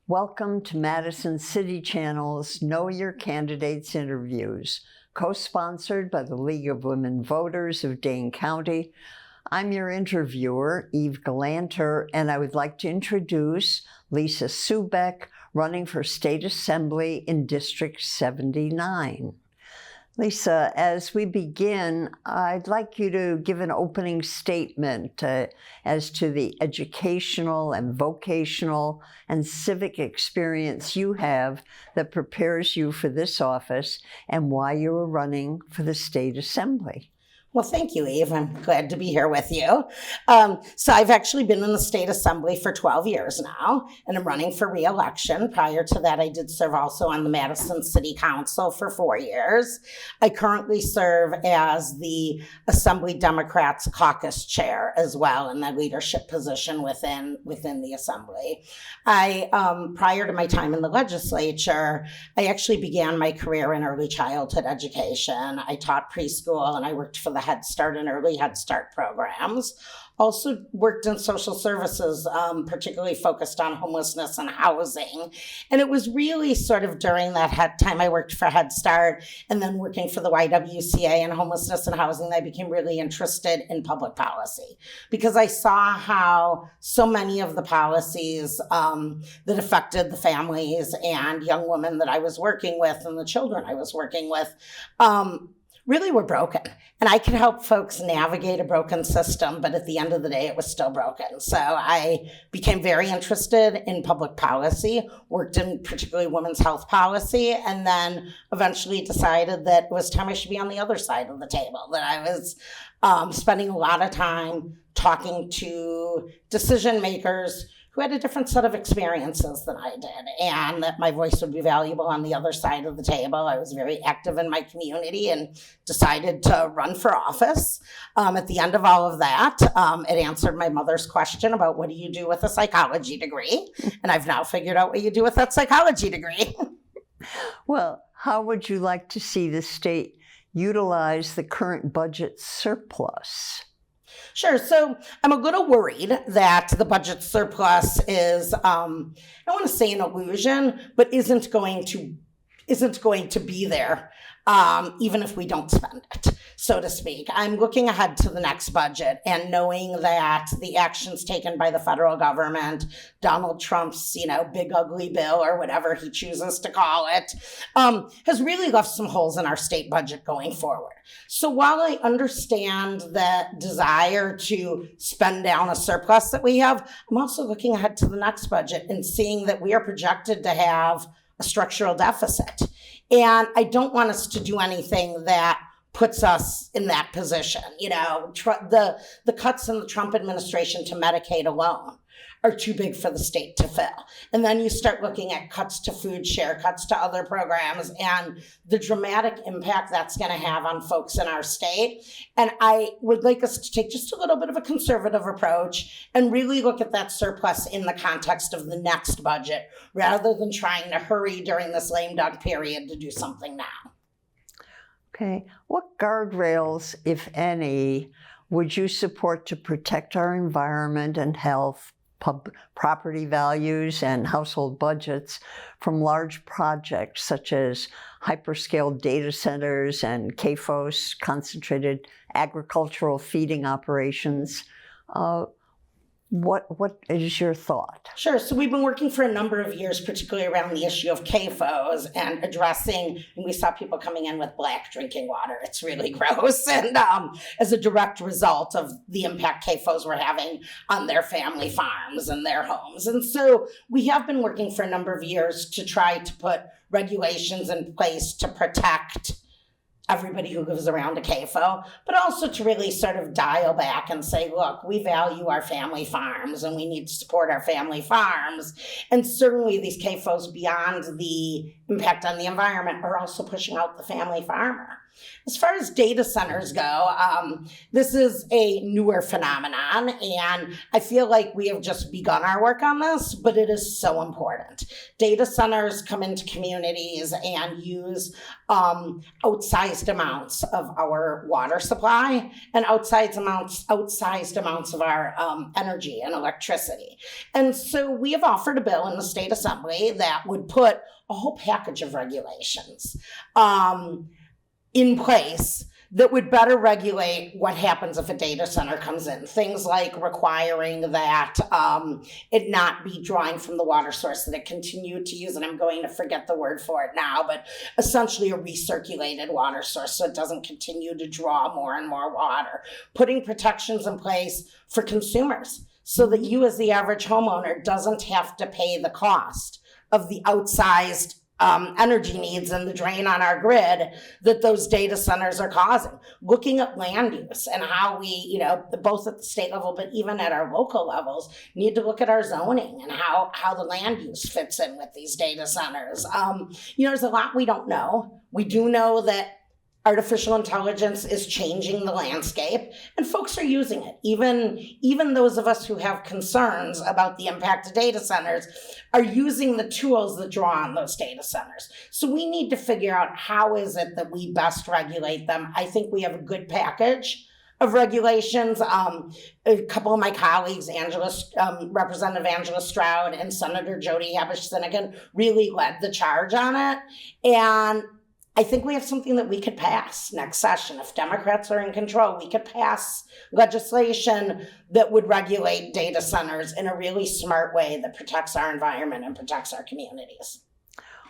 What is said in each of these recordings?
Welcome to Madison City Channel's Know Your Candidates interviews, co-sponsored by the League of Women Voters of Dane County. I'm your interviewer, Eve Galanter, and I would like to introduce Lisa Subeck, running for State Assembly in District 79. Lisa, as we begin, I'd like you to give an opening statement as to the educational and vocational and civic experience you have that prepares you for this office and why you are running for the State Assembly. Well, thank you, Eve. I'm glad to be here with you. So I've actually been in the State Assembly for 12 years now, and I'm running for re-election. Prior to that, I did serve also on the Madison City Council for 4 years. I currently serve as the Assembly Democrats Caucus Chair as well, in that leadership position within the Assembly. Prior to my time in the legislature, I actually began my career in early childhood education. I taught preschool, and I worked for the Head Start and Early Head Start programs. Also worked in social services, particularly focused on homelessness and housing. And it was really sort of during that time I worked for Head Start and then working for the YWCA and homelessness and housing that I became really interested in public policy, because I saw how so many of the policies that affected the families and young women that I was working with and the children I was working with really were broken. And I could help folks navigate a broken system, but at the end of the day, it was still broken. So I became very interested in public policy, worked in particularly women's health policy, and then eventually decided that it was time I should be on the other side of the table, that I was spending a lot of time talking to decision makers who had a different set of experiences than I did, and that my voice would be valuable on the other side of the table. I was very active in my community and decided to run for office. At the end of all of that, it answered my mother's question about what do you do with a psychology degree? And I've now figured out what you do with that psychology degree. Well, how would you like to see the state utilize the current budget surplus? Sure. So I'm a little worried that the budget surplus is, I don't want to say an illusion, but isn't going to be there, even if we don't spend it, so to speak. I'm looking ahead to the next budget and knowing that the actions taken by the federal government, Donald Trump's, big ugly bill or whatever he chooses to call it, has really left some holes in our state budget going forward. So while I understand the desire to spend down a surplus that we have, I'm also looking ahead to the next budget and seeing that we are projected to have a structural deficit. And I don't want us to do anything that puts us in that position. The cuts in the Trump administration to Medicaid alone are too big for the state to fill. And then you start looking at cuts to food share, cuts to other programs, and the dramatic impact that's going to have on folks in our state. And I would like us to take just a little bit of a conservative approach and really look at that surplus in the context of the next budget, rather than trying to hurry during this lame duck period to do something now. Okay. What guardrails, if any, would you support to protect our environment and health, property values, and household budgets from large projects such as hyperscale data centers and CAFOs, concentrated agricultural feeding operations? What is your thought? Sure. So we've been working for a number of years, particularly around the issue of CAFOs and addressing, and we saw people coming in with black drinking water. It's really gross. And as a direct result of the impact CAFOs were having on their family farms and their homes. And so we have been working for a number of years to try to put regulations in place to protect everybody who lives around a CAFO, but also to really sort of dial back and say, look, we value our family farms and we need to support our family farms. And certainly these CAFOs, beyond the impact on the environment, are also pushing out the family farmer. As far as data centers go, this is a newer phenomenon, and I feel like we have just begun our work on this, but it is so important. Data centers come into communities and use outsized amounts of our water supply and outsized amounts of our energy and electricity. And so we have offered a bill in the state assembly that would put a whole package of regulations in place that would better regulate what happens if a data center comes in. Things like requiring that it not be drawing from the water source, that it continue to use, and I'm going to forget the word for it now, but essentially a recirculated water source so it doesn't continue to draw more and more water. Putting protections in place for consumers so that you as the average homeowner doesn't have to pay the cost of the outsized energy needs and the drain on our grid that those data centers are causing. Looking at land use and how we, both at the state level, but even at our local levels, need to look at our zoning and how the land use fits in with these data centers. There's a lot we don't know. We do know that artificial intelligence is changing the landscape, and folks are using it. Even those of us who have concerns about the impact of data centers are using the tools that draw on those data centers. So we need to figure out how is it that we best regulate them. I think we have a good package of regulations. A couple of my colleagues, Representative Angela Stroud and Senator Jody Habush-Sinegan, really led the charge on it. And I think we have something that we could pass next session. If Democrats are in control, we could pass legislation that would regulate data centers in a really smart way that protects our environment and protects our communities.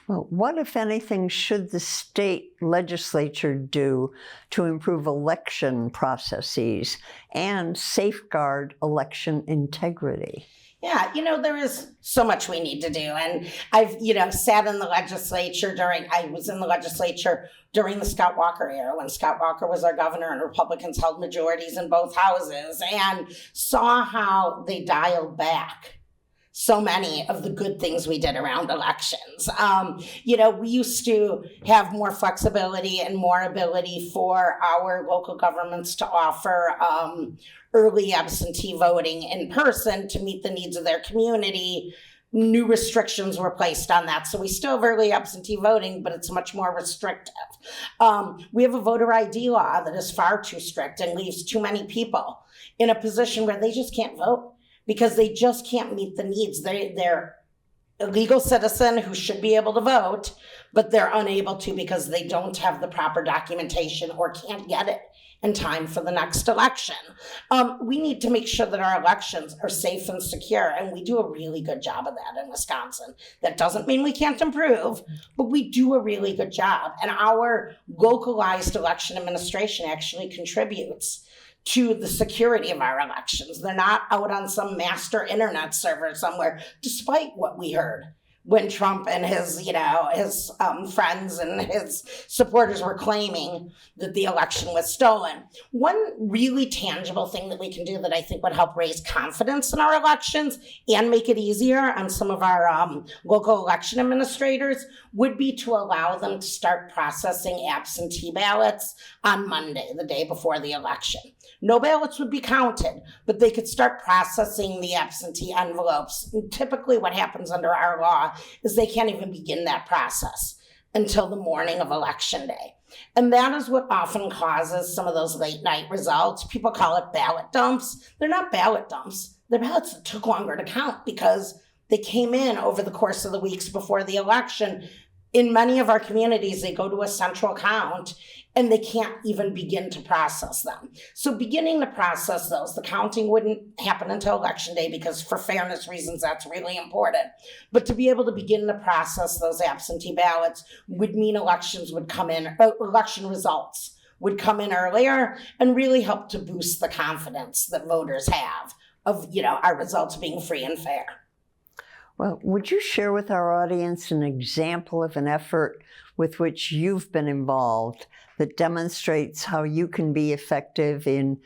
Well, what, if anything, should the state legislature do to improve election processes and safeguard election integrity? Yeah, there is so much we need to do. And I've, sat in the legislature I was in the legislature during the Scott Walker era when Scott Walker was our governor and Republicans held majorities in both houses, and saw how they dialed back so many of the good things we did around elections. We used to have more flexibility and more ability for our local governments to offer early absentee voting in person to meet the needs of their community. New restrictions were placed on that. So we still have early absentee voting, but it's much more restrictive. We have a voter ID law that is far too strict and leaves too many people in a position where they just can't vote because they just can't meet the needs. They're a legal citizen who should be able to vote, but they're unable to because they don't have the proper documentation or can't get it in time for the next election. We need to make sure that our elections are safe and secure, and we do a really good job of that in Wisconsin. That doesn't mean we can't improve, but we do a really good job. And our localized election administration actually contributes to the security of our elections. They're not out on some master internet server somewhere, despite what we heard when Trump and his friends and his supporters were claiming that the election was stolen. One really tangible thing that we can do that I think would help raise confidence in our elections and make it easier on some of our local election administrators would be to allow them to start processing absentee ballots on Monday, the day before the election. No ballots would be counted, but they could start processing the absentee envelopes. And typically what happens under our law is they can't even begin that process until the morning of election day. And that is what often causes some of those late night results. People call it ballot dumps. They're not ballot dumps. They're ballots that took longer to count because they came in over the course of the weeks before the election. In many of our communities, they go to a central count and they can't even begin to process them. So beginning to process those, the counting wouldn't happen until election day because for fairness reasons, that's really important. But to be able to begin to process those absentee ballots would mean election results would come in earlier and really help to boost the confidence that voters have of, our results being free and fair. Well, would you share with our audience an example of an effort with which you've been involved that demonstrates how you can be effective in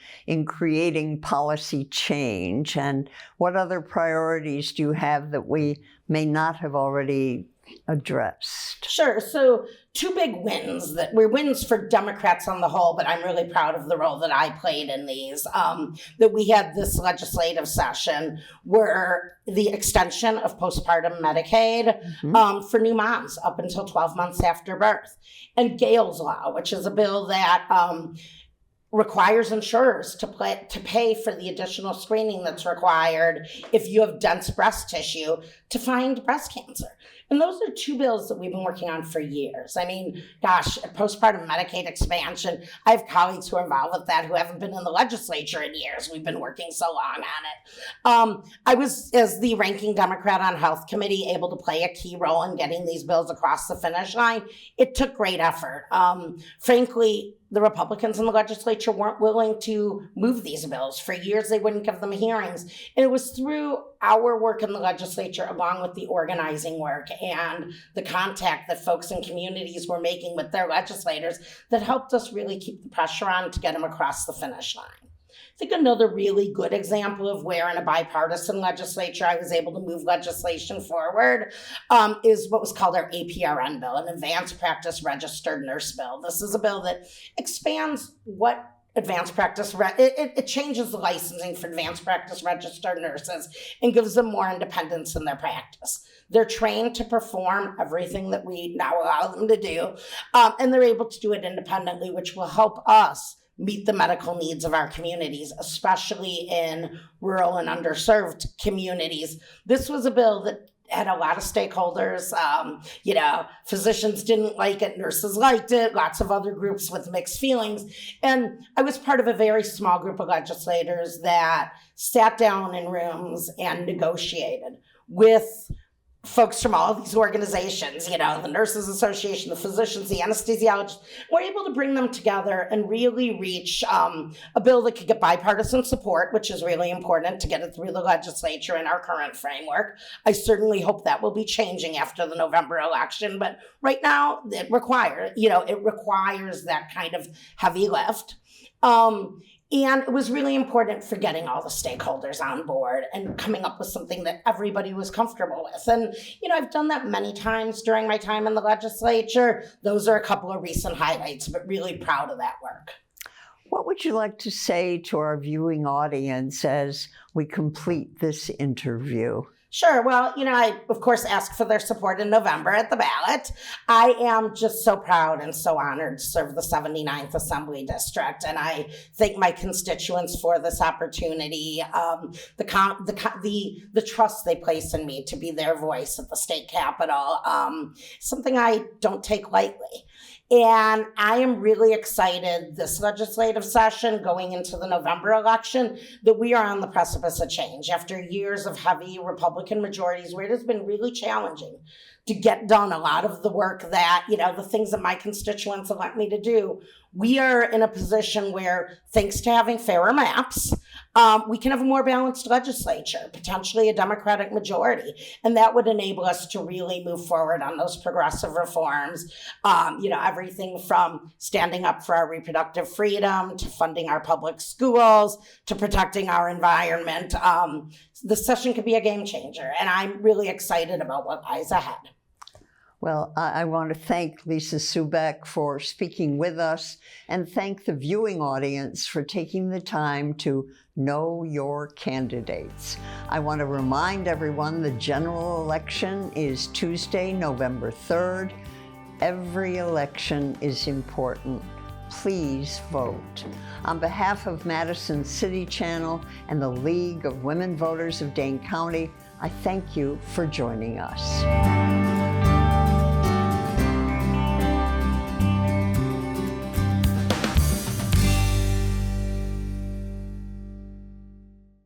creating policy change? And what other priorities do you have that we may not have already addressed? Sure. So 2 big wins that were wins for Democrats on the whole, but I'm really proud of the role that I played in these, that we had this legislative session were the extension of postpartum Medicaid for new moms up until 12 months after birth, and Gale's Law, which is a bill that requires insurers to pay for the additional screening that's required if you have dense breast tissue to find breast cancer. And those are 2 bills that we've been working on for years. I mean, gosh, postpartum Medicaid expansion, I have colleagues who are involved with that who haven't been in the legislature in years. We've been working so long on it. I was, as the ranking Democrat on Health Committee, able to play a key role in getting these bills across the finish line. It took great effort. Frankly, the Republicans in the legislature weren't willing to move these bills. For years, they wouldn't give them hearings. And it was through our work in the legislature, along with the organizing work and the contact that folks in communities were making with their legislators, that helped us really keep the pressure on to get them across the finish line. I think another really good example of where in a bipartisan legislature I was able to move legislation forward is what was called our APRN bill, an Advanced Practice Registered Nurse bill. This is a bill that expands what advanced practice, it changes the licensing for advanced practice registered nurses and gives them more independence in their practice. They're trained to perform everything that we now allow them to do, and they're able to do it independently, which will help us meet the medical needs of our communities, especially in rural and underserved communities. This was a bill that had a lot of stakeholders. Physicians didn't like it, nurses liked it, lots of other groups with mixed feelings. And I was part of a very small group of legislators that sat down in rooms and negotiated with folks from all of these organizations, the Nurses Association, the physicians, the anesthesiologists. We're able to bring them together and really reach a bill that could get bipartisan support, which is really important to get it through the legislature in our current framework. I certainly hope that will be changing after the November election, but right now it requires that kind of heavy lift. And it was really important for getting all the stakeholders on board and coming up with something that everybody was comfortable with. And, I've done that many times during my time in the legislature. Those are a couple of recent highlights, but really proud of that work. What would you like to say to our viewing audience as we complete this interview? Sure. Well, I, of course, ask for their support in November at the ballot. I am just so proud and so honored to serve the 79th Assembly District, and I thank my constituents for this opportunity, the trust they place in me to be their voice at the state capitol, something I don't take lightly. And I am really excited this legislative session going into the November election that we are on the precipice of change after years of heavy Republican majorities where it has been really challenging to get done a lot of the work that, the things that my constituents elect me to do. We are in a position where, thanks to having fairer maps, we can have a more balanced legislature, potentially a Democratic majority, and that would enable us to really move forward on those progressive reforms. Everything from standing up for our reproductive freedom to funding our public schools to protecting our environment. This session could be a game changer, and I'm really excited about what lies ahead. Well, I want to thank Lisa Subeck for speaking with us and thank the viewing audience for taking the time to know your candidates. I want to remind everyone the general election is Tuesday, November 3rd. Every election is important. Please vote. On behalf of Madison City Channel and the League of Women Voters of Dane County, I thank you for joining us.